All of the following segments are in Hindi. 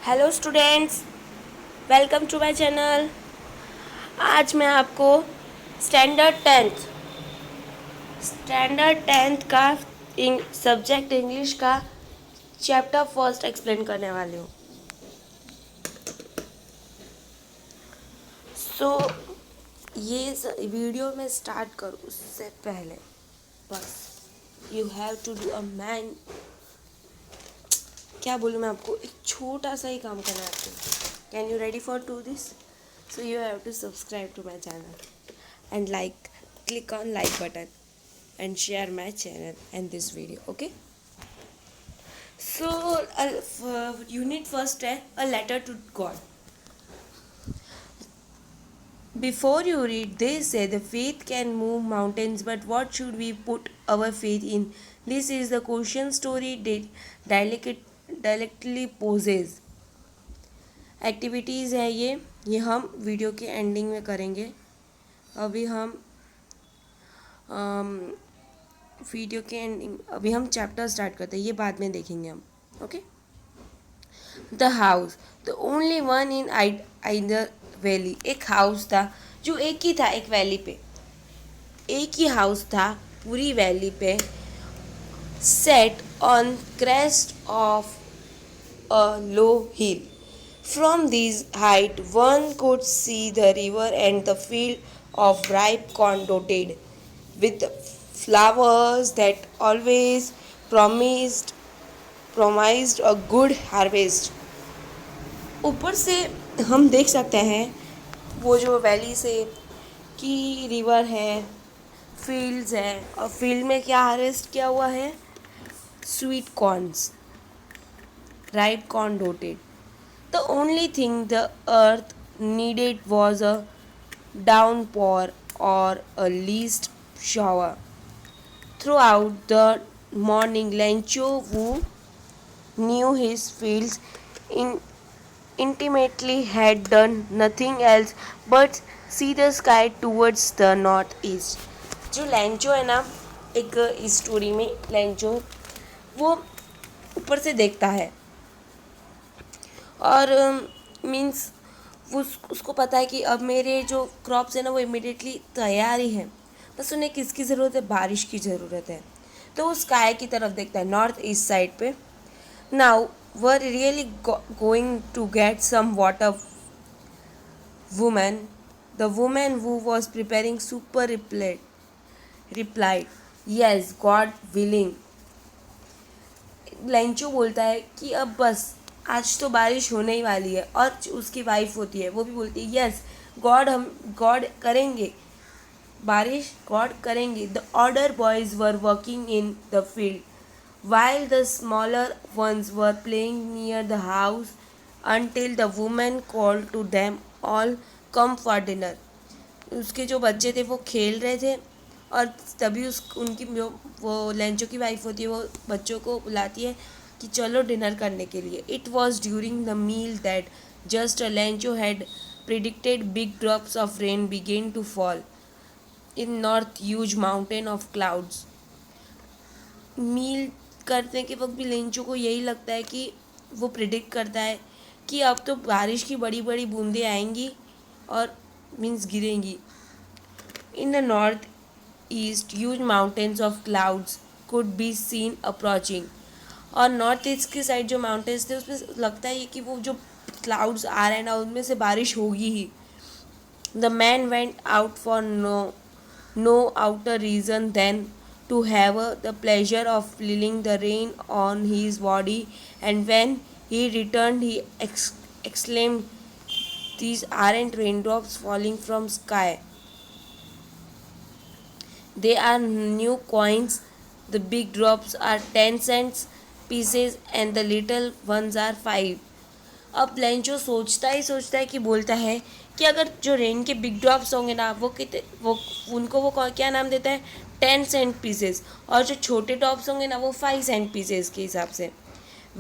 Hello students, welcome to my channel. आज मैं आपको स्टैंडर्ड टेंथ का सब्जेक्ट इंग्लिश का चैप्टर फर्स्ट एक्सप्लेन करने वाली हूँ। ये वीडियो में स्टार्ट करूँ उससे पहले बस you have to do a man, क्या बोलूँ मैं आपको, एक छोटा सा ही काम करना है आपको। Can you ready for to this? So you have to subscribe to my channel and click on like button and share my channel and this video, okay? So unit first है a letter to God. Before you read, they say the faith can move mountains, but what should we put our faith in? This is the question story directly poses. Activities है ये हम वीडियो के एंडिंग में करेंगे। अभी हम वीडियो के एंडिंग अभी हम चैप्टर स्टार्ट करते हैं, ये बाद में देखेंगे हम। Okay. The house the only one in either valley. एक हाउस था जो एक ही था, एक वैली पे एक ही हाउस था पूरी वैली पे, set on crest of a low hill. From this height, one could see the river and the field of ripe corn dotted with flowers that always promised a good harvest. ऊपर से हम देख सकते हैं वो जो वैली से कि रिवर है, फील्ड्स है, और फील्ड में क्या हार्वेस्ट किया हुआ है? Sweet corns, ripe corn डोटेड. The only thing the earth needed was a downpour or a least shower. Throughout the morning, Lencho, who knew his fields intimately, had done nothing else but see the sky towards the northeast. जो लेंचो है ना, एक इस स्टोरी में लेंचो वो ऊपर से देखता है और मीन्स उसको पता है कि अब मेरे जो क्रॉप्स है ना वो इमिडिएटली तैयार ही है, बस उन्हें किसकी ज़रूरत है? बारिश की ज़रूरत है. तो वो स्काई की तरफ देखता है, नॉर्थ ईस्ट साइड पे. Now we're really going to get some water. Women the women who was preparing super replied, yes, God willing. Lencho बोलता है कि अब बस आज तो बारिश होने ही वाली है, और उसकी वाइफ होती है वो भी बोलती है यस गॉड करेंगे बारिश, गॉड करेंगे. The order boys were working in the field while the smaller ones were playing near the house until the women called to them all come for dinner. उसके जो बच्चे थे वो खेल रहे थे, और तभी उनकी वो लेंचो की वाइफ होती है वो बच्चों को बुलाती है कि चलो डिनर करने के लिए. It was during the meal that just a Lencho had predicted big drops of rain began to fall in north huge mountain of clouds. Meal करने के वक्त भी लेंचो को यही लगता है कि वो प्रिडिक्ट करता है कि अब तो बारिश की बड़ी बड़ी बूंदें आएंगी और मीन्स गिरेंगी. In the north east huge mountains of clouds could be seen approaching. और नॉर्थ ईस्ट की साइड जो माउंटेन्स थे उसमें लगता है कि वो जो क्लाउड्स आ रहे हैं ना उनमें से बारिश होगी ही. The man went out for no other reason than to have the pleasure of feeling the rain on his body, and when he return he exclaimed, these aren't raindrops falling from sky. They are new coins. The big drops are 10 cents pieces and the little ones are 5. अब लेंचो सोचता है कि बोलता है कि अगर जो रेन के बिग ड्रॉप्स होंगे ना वो उनको वो क्या नाम देता है? 10 सेंट पीसेस. और जो छोटे ड्रॉप्स होंगे ना वो 5 सेंट पीसेस के हिसाब से.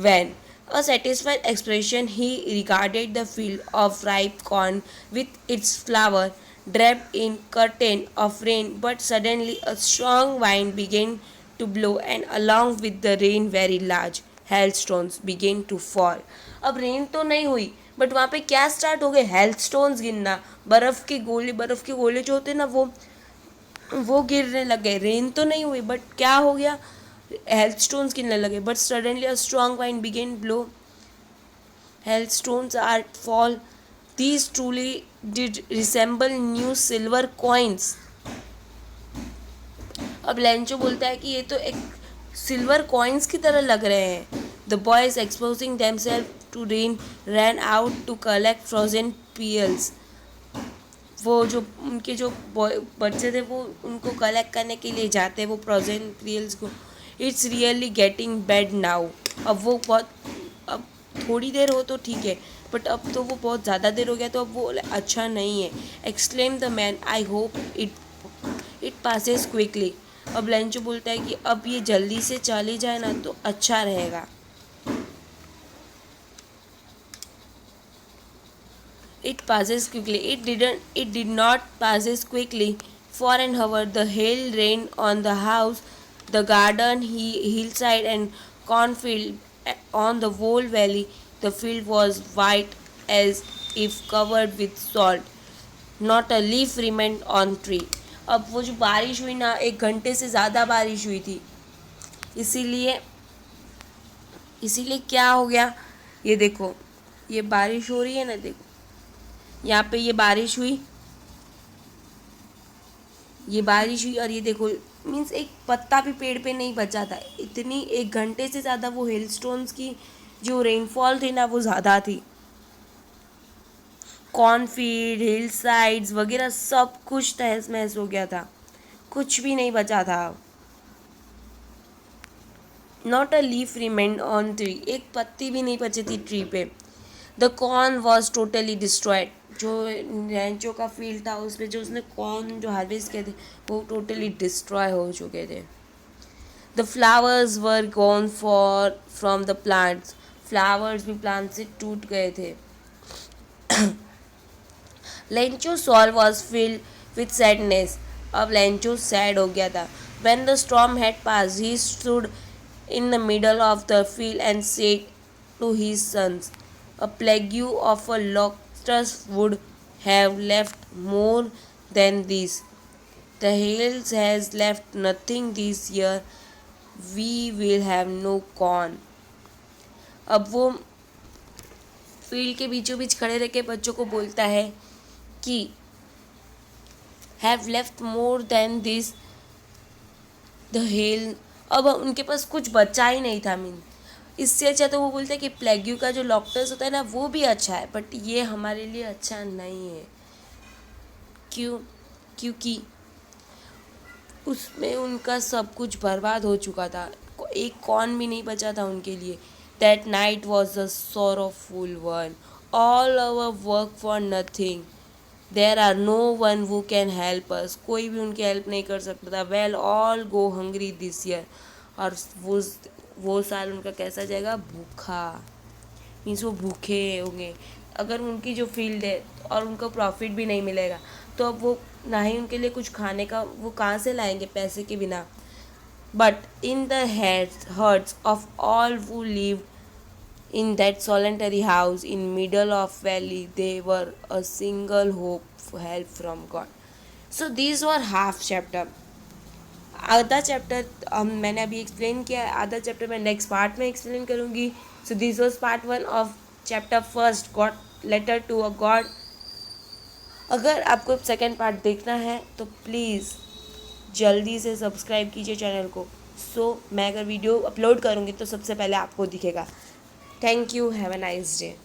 When a satisfied expression, he regarded the field of ripe corn with its flower draped in curtain of rain, but suddenly a strong wind began to blow, and along with the rain very large hailstones began to fall. अब रेन तो नहीं हुई, बट वहाँ पे क्या स्टार्ट हो गए, हेल्थ स्टोन्स गिरना, बर्फ़ के गोले जो होते हैं ना वो गिरने लगे। रेन तो नहीं हुई, बट क्या हो गया, हेल्थ स्टोन्स गिरने लगे। But suddenly a strong wind began blow, hailstones are fall. These truly did resemble new silver coins. अब लेंचो बोलता है कि ये तो एक सिल्वर कॉइन्स की तरह लग रहे हैं। The boys exposing themselves to rain ran out to collect frozen pearls. वो जो उनके जो बच्चे थे वो उनको कलेक्ट करने के लिए जाते हैं वो फ्रोजन पील्स को। It's really getting bad now. अब वो बहुत, अब थोड़ी देर हो तो ठीक है, बट अब तो वो बहुत ज़्यादा देर हो गया, तो अब वो अच्छा नहीं है। Exclaim the man, I hope it passes quickly. अब लेंचो बोलता है कि अब ये जल्दी से चली जाए ना तो अच्छा रहेगा। It passes quickly. It did not passes quickly. For an hour, the hail rained on the house, the garden, hillside, and cornfield. On the whole valley, the field was white as if covered with salt. Not a leaf remained on tree. अब वो जो बारिश हुई ना, 1 घंटे से ज़्यादा बारिश हुई थी, इसीलिए इसीलिए क्या हो गया, ये देखो, ये बारिश हो रही है ना, देखो यहाँ पे ये बारिश हुई और ये देखो, मीन्स एक पत्ता भी पेड़ पे नहीं बचा था। इतनी 1 घंटे से ज़्यादा वो हिल स्टोन्स की जो रेनफॉल थी ना वो ज़्यादा थी। कॉर्नफील्ड, हिल साइड्स वगैरह सब कुछ तहस महस हो गया था, कुछ भी नहीं बचा था। Not a leaf remained on tree, एक पत्ती भी नहीं बची थी ट्री पे। The corn was totally destroyed, जो रेंचो का फील्ड था उसमें जो उसने कॉर्न जो हार्वेस्ट किए थे वो टोटली डिस्ट्रॉय हो चुके थे। The flowers were gone for from the plants, flowers भी प्लांट से टूट गए थे। Lencho soul was filled with sadness, अब लेंचो सैड हो गया था। When the storm had pass he stood in the middle of the field and said to his sons, a plague of a locust would have left more than this. The hail has left nothing this year. We will have no corn. अब वो फील्ड के बीचों बीच खड़े रह के बच्चों को बोलता है कि have left more than this. The hail, अब उनके पास कुछ बचा ही नहीं था। मीन इससे अच्छा तो वो बोलते हैं कि प्लेग्यू का जो लॉक्टस होता है ना वो भी अच्छा है, बट ये हमारे लिए अच्छा नहीं है। क्योंकि उसमें उनका सब कुछ बर्बाद हो चुका था, एक कॉर्न भी नहीं बचा था उनके लिए। That night was a sorrowful one, all our work for nothing. There are no one who can help us, कोई भी उनकी हेल्प नहीं कर सकता था। We'll all go hungry this year, और वो साल उनका कैसा जाएगा, भूखा। मीन्स वो भूखे होंगे। अगर उनकी जो फील्ड है और उनको प्रॉफिट भी नहीं मिलेगा तो अब वो ना ही उनके लिए कुछ खाने का वो कहाँ से लाएंगे पैसे के बिना। But in the hearts of all who lived in that solitary house in middle of valley, they were a single hope for help from God. So these were half chapter. आधा चैप्टर मैंने अभी एक्सप्लेन किया, आधा चैप्टर मैं नेक्स्ट पार्ट में एक्सप्लेन करूँगी। So this was part 1 of chapter 1, God letter to a God. अगर आपको सेकेंड पार्ट देखना है तो प्लीज़ जल्दी से सब्सक्राइब कीजिए चैनल को। मैं अगर वीडियो अपलोड करूँगी तो सबसे पहले आपको दिखेगा। Thank you, have a nice day.